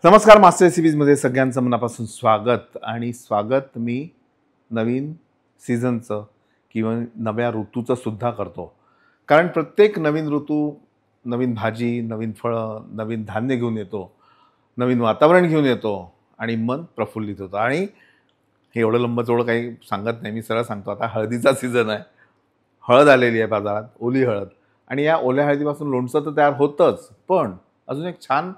नमस्कार मास्टर रेसिपीजमध्ये सगळ्यांचं मनापासून स्वागत आणि स्वागत मी नवीन सीझनचं किंवा नव्या ऋतूचं सुद्धा करतो. कारण प्रत्येक नवीन ऋतू नवीन भाजी, नवीन फळं, नवीन धान्य घेऊन येतो, नवीन वातावरण घेऊन येतो आणि मन प्रफुल्लित होतं. आणि हे एवढं लंबचवढं काही सांगत नाही, मी सरळ सांगतो. आता हळदीचा सीझन आहे, हळद आलेली आहे बाजारात, ओली हळद. आणि या ओल्या हळदीपासून लोणचं तर तयार होतंच, पण अजून एक छान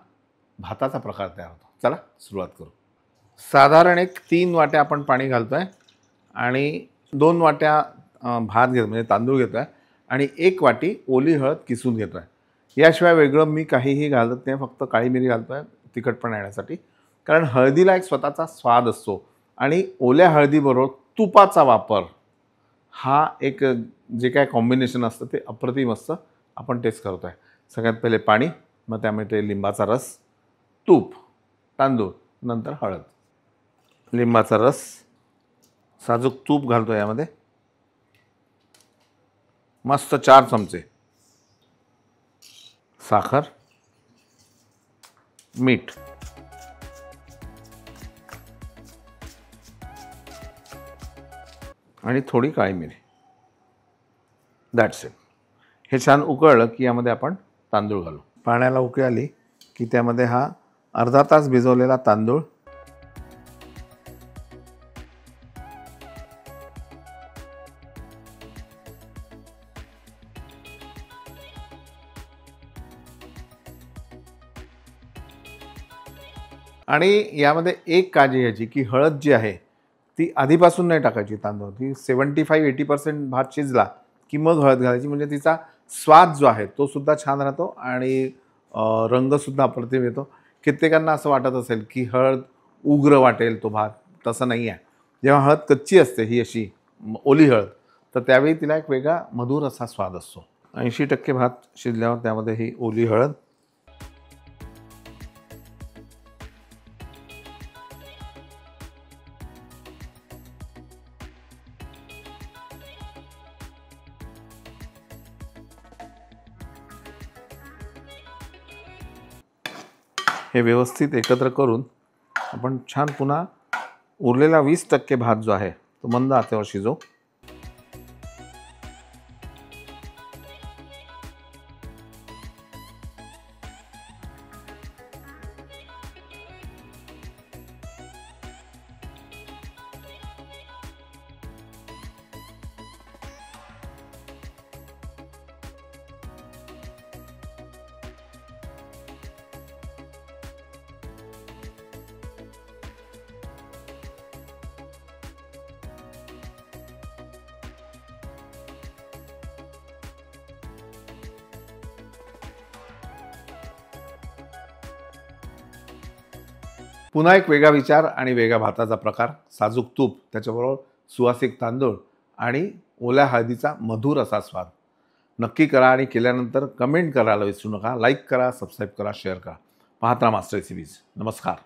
भाताचा प्रकार तयार होतो. चला सुरुवात करू. साधारण 3 वाट्या आपण पाणी घालतोय आणि 2 वाट्या भात घेतो, म्हणजे तांदूळ घेतोय आणि 1 वाटी ओली हळद किसून घेतोय. याशिवाय वेगळं मी काहीही घालत नाही, फक्त काळी मिरी घालतोय तिखटपणा येण्यासाठी. कारण हळदीला एक स्वतःचा स्वाद असतो आणि ओल्या हळदीबरोबर तुपाचा वापर हा एक जे काय कॉम्बिनेशन असतं ते अप्रतिम असतं. आपण टेस्ट करतोय. सगळ्यात पहिले पाणी, मग त्यामध्ये लिंबाचा रस, तूप, तांदूळ, नंतर हळद. लिंबाचा रस, साजूक तूप घालतो यामध्ये, मस्त 4 चमचे, साखर, मीठ आणि थोडी काळी मिरी. That's it. हे छान उकळलं की यामध्ये आपण तांदूळ घालू. पाण्याला उकळी आली की त्यामध्ये हा अर्धा तास भिजवलेला तांदूळ, आणि यामध्ये एक काळजी घ्यायची की हळद जी आहे ती आधीपासून नाही टाकायची. तांदूळ ती 75-80% भात शिजला की मग हळद घालायची, म्हणजे तिचा स्वाद जो आहे तो सुद्धा छान राहतो आणि रंगसुद्धा अप्रतिम येतो. कित्येकांना असं वाटत असेल की हळद उग्र वाटेल तो भात, तसं नाही आहे. जेव्हा हळद कच्ची असते, ही अशी ओली हळद, तर त्यावेळी तिला एक वेगळा मधुर असा स्वाद असतो. 80% भात शिजल्यावर त्यामध्ये ही ओली हळद, हे व्यवस्थित एकत्र करून आपण छान पुन्हा उरलेला 20% भात जो आहे तो मंद आचेवर शिजवू. पुन्हा एक वेगळा विचार आणि वेगळा भाताचा प्रकार. साजूक तूप, त्याच्याबरोबर सुवासिक तांदूळ आणि ओल्या हळदीचा मधुर असा स्वाद. नक्की करा आणि केल्यानंतर कमेंट करायला विसरू नका. लाईक करा, सबस्क्राईब करा, शेअर करा. पाहत राहा मास्टर रेसिपीज. नमस्कार.